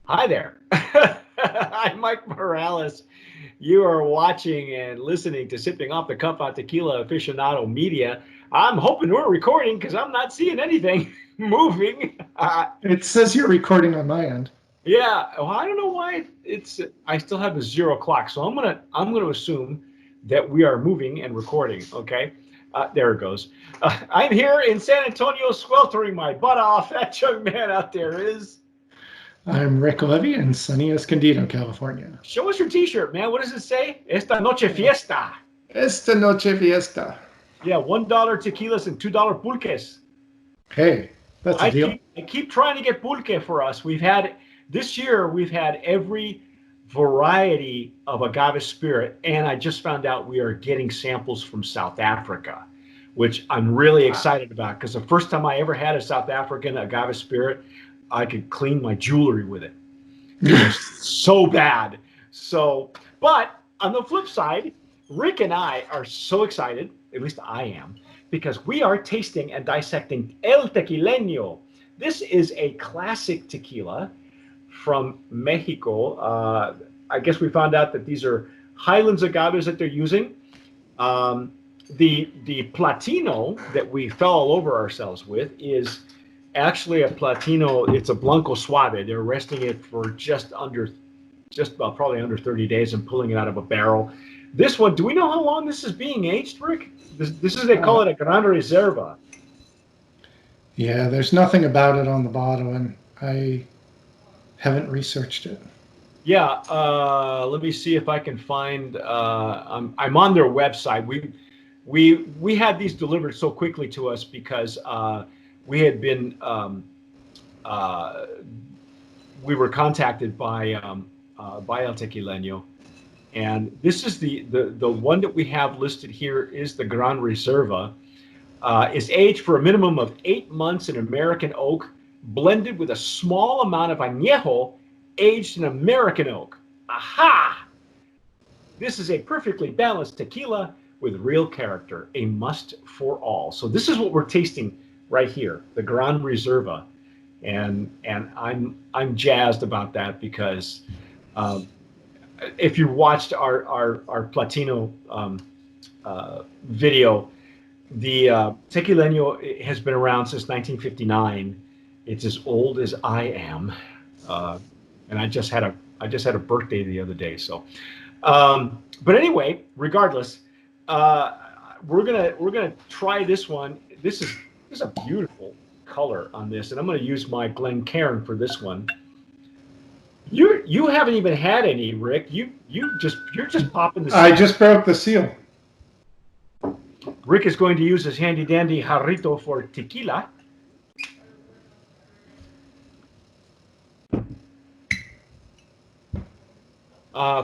Hi there. I'm Mike Morales. You are watching and listening to Sipping Off the Cup on Tequila Aficionado Media. I'm hoping we're recording because I'm not seeing anything moving. It says you're recording on my end. Yeah, well, I don't know why it's. I still have a 0 clock, so I'm gonna assume that we are moving and recording. Okay, there it goes. I'm here in San Antonio, sweltering my butt off. That young man out there is. I'm Rick Levy in sunny Escondido, California. Show us your T-shirt, man. What does it say? Esta noche fiesta. Esta noche fiesta. Yeah, $1 tequilas and $2 pulques. Hey, that's a deal. I keep trying to get pulque for us. We've had this year. We've had every variety of agave spirit, and I just found out we are getting samples from South Africa, which I'm really excited about because the first time I ever had a South African agave spirit, I could clean my jewelry with it. It was so bad. So, but on the flip side, Rick and I are so excited, at least I am, because we are tasting and dissecting El Tequileno. This is a classic tequila from Mexico. I guess we found out that these are Highlands agaves that they're using. The Platino that we fell all over ourselves with is actually a Platino. It's a Blanco Suave. They're resting it for just about probably under 30 days and pulling it out of a barrel. This one, do we know how long this is being aged, Rick? This is, they call it a Gran Reserva. Yeah, there's nothing about it on the bottle, and I haven't researched it. Yeah, let me see if I can find. I'm on their website. We had these delivered so quickly to us because we had been we were contacted by El Tequileno, and this is the one that we have listed here is the Gran Reserva. Is aged for a minimum of 8 months in American oak, blended with a small amount of añejo, aged in American oak. Aha! This is a perfectly balanced tequila with real character, a must for all. So this is what we're tasting right here, the Gran Reserva, and I'm jazzed about that because if you watched our Platino video, the Tequileno has been around since 1959. It's as old as I am, and I just had a birthday the other day. So, but anyway, regardless, we're gonna try this one. This is a beautiful color on this, and I'm gonna use my Glencairn for this one. You haven't even had any, Rick. You're just popping the seal. I just broke the seal. Rick is going to use his handy dandy jarrito for tequila.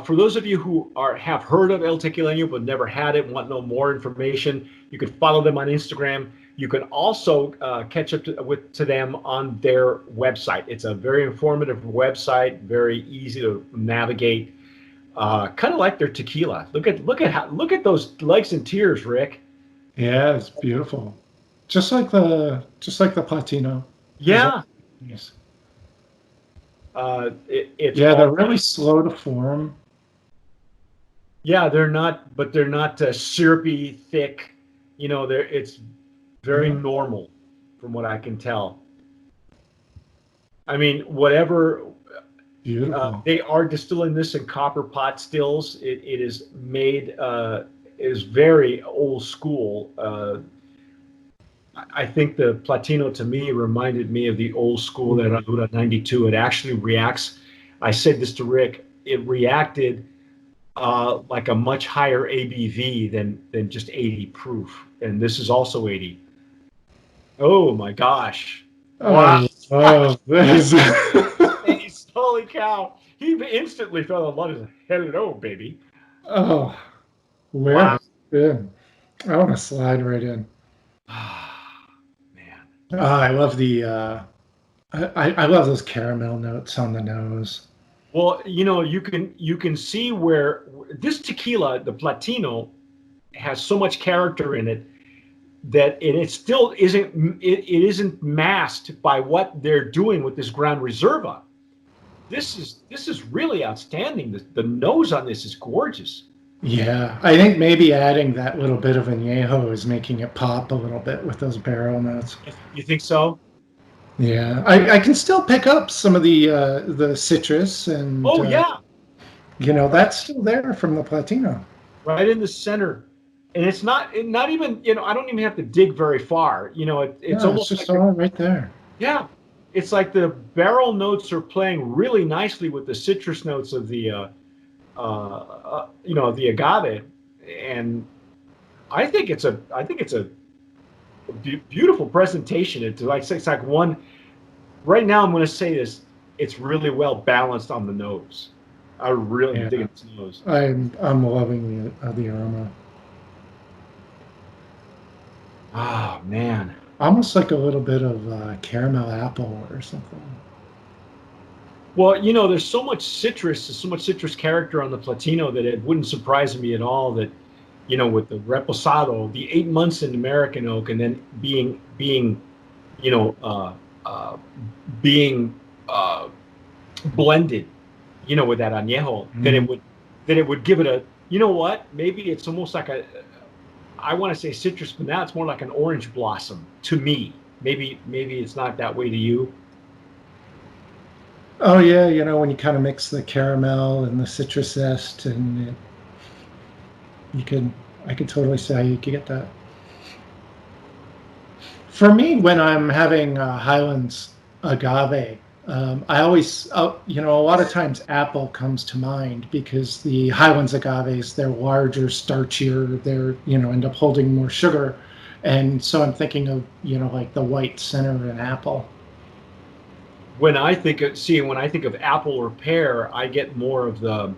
For those of you who have heard of El Tequileno but never had it, want to know more information, you can follow them on Instagram. You can also catch up to them on their website. It's a very informative website, very easy to navigate. Kind of like their tequila. Look at those legs and tears, Rick. Yeah, it's beautiful. Just like the Platino. Yeah. Yes. They're really slow to form. Yeah, they're not syrupy, thick. It's very normal, from what I can tell. I mean, whatever. Beautiful. They are distilling this in copper pot stills. It is made. Is very old school. I think the Platino to me reminded me of the old school Herradura 92. It actually reacts. I said this to Rick. It reacted like a much higher ABV than just 80 proof, and this is also 80. Oh my gosh! Wow! Oh, this is holy cow! He instantly fell in love. He said, "Hello, baby." Oh. Where? Yeah. I want to slide right in. Man. I love the I love those caramel notes on the nose. Well, you can see where this tequila, the Platino, has so much character in it. that it still isn't it isn't masked by what they're doing with this Gran Reserva. This is really outstanding. The nose on this is gorgeous. Yeah, I think maybe adding that little bit of añejo is making it pop a little bit with those barrel notes. You think so? Yeah, I can still pick up some of the citrus, and Oh yeah, right, that's still there from the Platino. right in the center. And it's not even, I don't even have to dig very far. It's Yeah, it's almost just like all right there. yeah, it's like the barrel notes are playing really nicely with the citrus notes of the agave, and I think it's a beautiful presentation. It's like one. Right now, I'm going to say this. It's really well balanced on the nose. I really am Yeah, digging its nose. I'm loving the aroma. Oh man. Almost like a little bit of caramel apple or something. Well, there's so much citrus character on the Platino that it wouldn't surprise me at all that, with the Reposado, the 8 months in American oak, and then you know, uh, uh, being uh, blended, with that añejo, Mm. that it would give it a, what? Maybe it's almost like I want to say citrus, but now it's more like an orange blossom to me. Maybe it's not that way to you. Oh yeah, when you kind of mix the caramel and the citrus zest, and you can, I could totally say you could get that. For me, when I'm having Highlands agave, I always, a lot of times apple comes to mind because the Highlands agaves, they're larger, starchier, they're, end up holding more sugar. And so I'm thinking of, like the white center in apple. When I think of apple or pear, I get more of the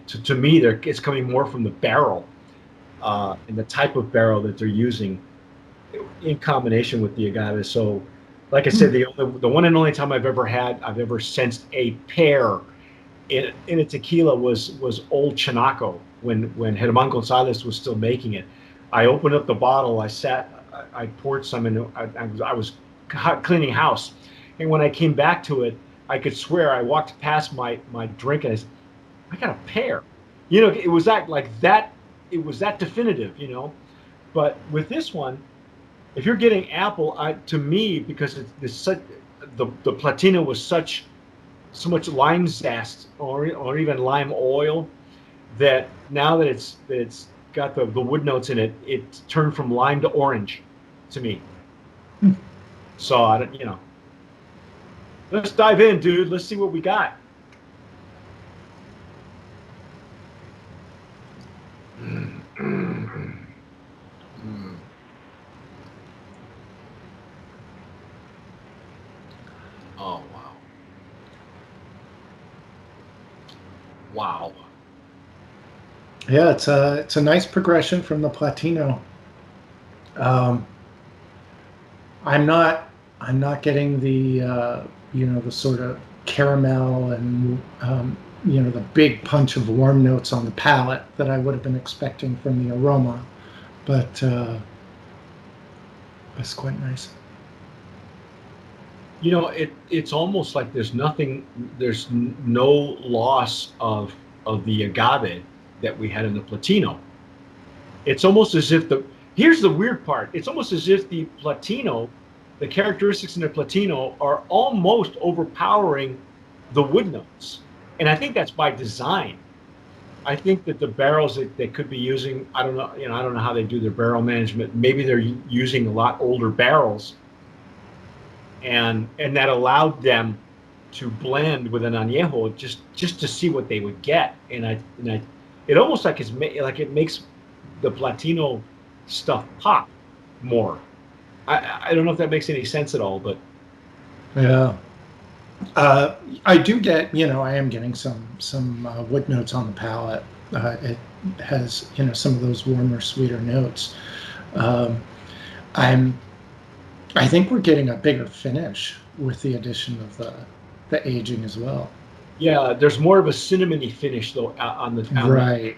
to me it's coming more from the barrel, and the type of barrel that they're using in combination with the agave. So, like I said, the one and only time I've ever sensed a pear in a tequila was Old Chinaco when Germán Gonzalez was still making it. I opened up the bottle. I poured some in. I was cleaning house, and when I came back to it, I could swear I walked past my drink and I got a pear. It was that like that. It was that definitive. But with this one, if you're getting apple, to me, because it's such the Platina was so much lime zest or even lime oil that now that it's got the wood notes in it, it's turned from lime to orange to me. So I don't, let's dive in, dude. Let's see what we got. Oh wow. Wow. Yeah, it's a nice progression from the Platino. Um, I'm not getting the sort of caramel and the big punch of warm notes on the palate that I would have been expecting from the aroma, but it's quite nice. It's almost like there's no loss of the agave that we had in the Platino. It's almost as if here's the weird part. It's almost as if the characteristics in the Platino are almost overpowering the wood notes. And I think that's by design. I think that the barrels that they could be using, I don't know, I don't know how they do their barrel management. Maybe they're using a lot older barrels, and that allowed them to blend with an añejo just to see what they would get. And it almost like like it makes the Platino stuff pop more. I don't know if that makes any sense at all, but Yeah. I do get, I am getting some wood notes on the palate. It has, some of those warmer, sweeter notes. Um, I'm, I think we're getting a bigger finish with the addition of the aging as well. yeah, there's more of a cinnamony finish though on the. Right.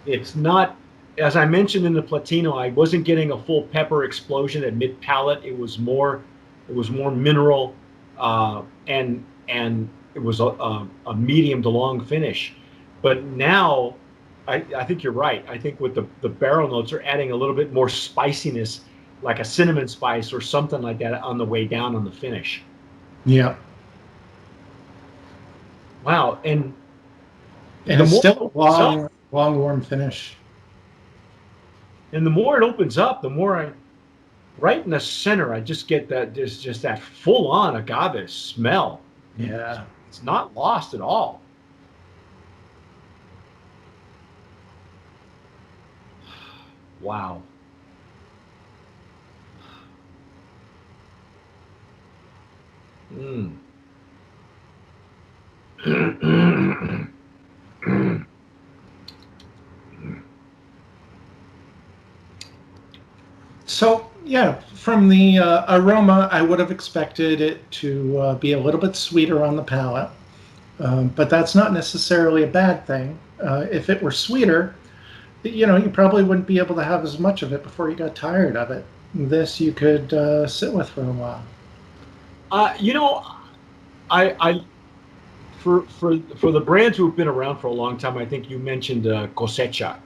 It's not. as I mentioned in the Platino, I wasn't getting a full pepper explosion at mid palate. It was more mineral, and it was a medium to long finish. But now, I think you're right. I think with the barrel notes are adding a little bit more spiciness, like a cinnamon spice or something like that on the way down on the finish. Yeah. Wow, and And the it's more it still a opens up, long warm finish. and the more it opens up, the more I right in the center, I just get that there's just that full on agave smell. Yeah. It's not lost at all. Wow. Mm. So, yeah, from the aroma, I would have expected it to be a little bit sweeter on the palate, but that's not necessarily a bad thing. If it were sweeter, you probably wouldn't be able to have as much of it before you got tired of it. This you could sit with for a while. You know, I for the brands who've been around for a long time, I think you mentioned Cosecha.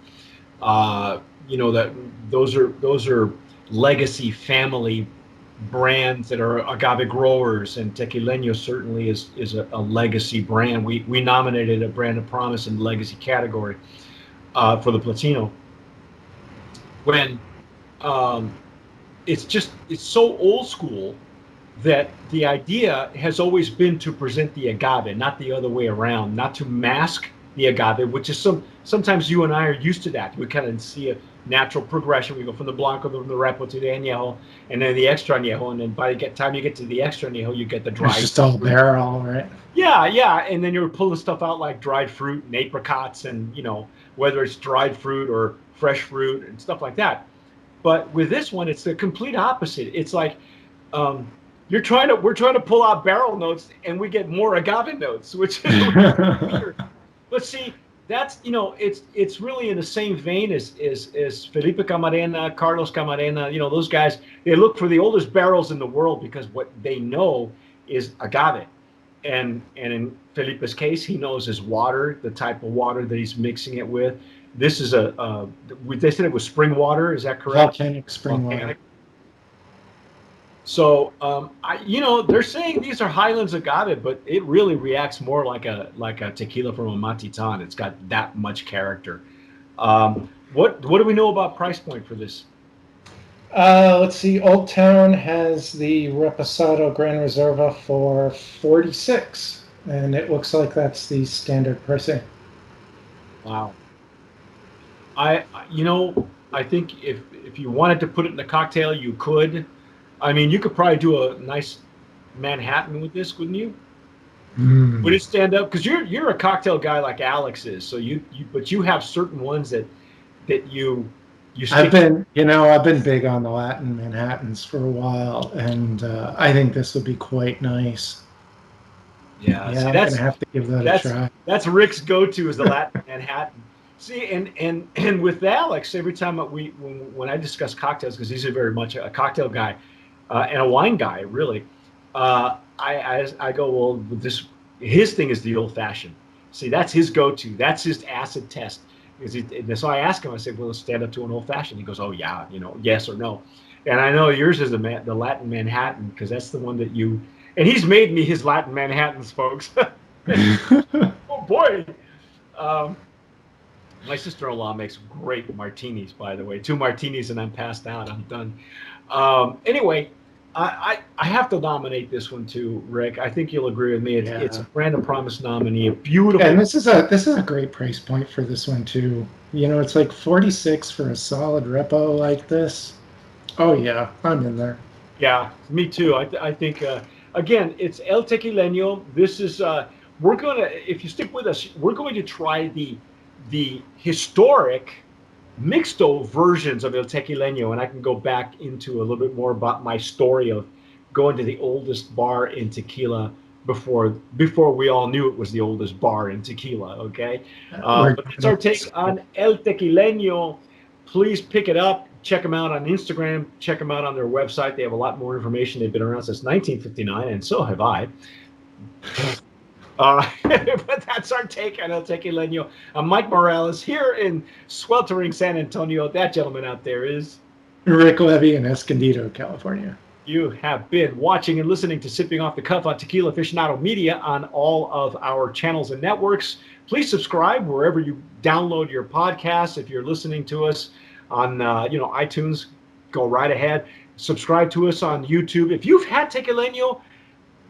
You know that those are legacy family brands that are agave growers, and Tequileno certainly is a legacy brand. We nominated a brand of promise in the legacy category for the Platino. When um, it's so old school that the idea has always been to present the agave, not the other way around, not to mask the agave, which is sometimes you and I are used to that. We kind of see a natural progression. We go from the blanco to the repo to the añejo, and then the extra añejo, and then by the time you get to the extra añejo, you get the It's dried just all fruit. barrel, right? Yeah, yeah, and then you're pulling stuff out like dried fruit and apricots, and whether it's dried fruit or fresh fruit and stuff like that. But with this one, it's the complete opposite. It's like um, we're trying to pull out barrel notes, and we get more agave notes, which is weird. But see, that's it's really in the same vein as Felipe Camarena, Carlos Camarena. Those guys, they look for the oldest barrels in the world because what they know is agave. And in Felipe's case, he knows his water, the type of water that he's mixing it with. This is they said it was spring water. Is that correct? Volcanic spring water. Volcanic. So, they're saying these are Highlands agave, but it really reacts more like a tequila from a Matitan. It's got that much character. What do we know about price point for this? Let's see. Old Town has the Reposado Gran Reserva for 46, and it looks like that's the standard pricing. Wow. I think if you wanted to put it in a cocktail, you could. I mean, you could probably do a nice Manhattan with this, couldn't you? Would it stand up? Because you're a cocktail guy like Alex is. So but you have certain ones that you I've been big on the Latin Manhattans for a while, and I think this would be quite nice. Yeah, Yeah, see, I'm gonna have to give that a try. That's Rick's go-to is the Latin Manhattan. See, and with Alex, every time when I discuss cocktails, because he's very much a cocktail guy and a wine guy, really, I go, well, with this, his thing is the old fashioned. See, that's his go-to. That's his acid test. So I ask him, I said, well, let's stand up to an old fashioned. He goes, oh yeah, yes or no. And I know yours is the Latin Manhattan because that's the one that you. And he's made me his Latin Manhattans, folks. Oh boy. My sister-in-law makes great martinis, by the way. 2 martinis and I'm passed out. I'm done. Anyway, I have to nominate this one too, Rick. I think you'll agree with me. It's a Brand of Promise nominee. A beautiful. And this is a great price point for this one too. It's like 46 for a solid repo like this. Oh yeah, I'm in there. Yeah, me too. I think again, it's El Tequileno. This is if you stick with us, we're going to try the historic mixto versions of El Tequileno, and I can go back into a little bit more about my story of going to the oldest bar in tequila before we all knew it was the oldest bar in tequila. Okay, but it's our take on El Tequileno Please pick it up. Check them out on Instagram. Check them out on their website. They have a lot more information. They've been around since 1959, and so have I. But that's our take on El Tequileno. I'm Mike Morales here in sweltering San Antonio. That gentleman out there is Rick Levy in Escondido, California. You have been watching and listening to Sipping Off the Cuff on Tequila Aficionado Media on all of our channels and networks. Please subscribe wherever you download your podcasts. If you're listening to us on iTunes, go right ahead. Subscribe to us on YouTube. If you've had Tequileno,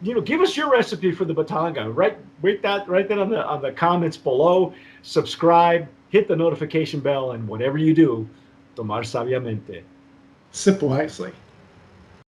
give us your recipe for the batanga. Write that on the comments below. Subscribe, hit the notification bell, and whatever you do, tomar sabiamente. Sip wisely.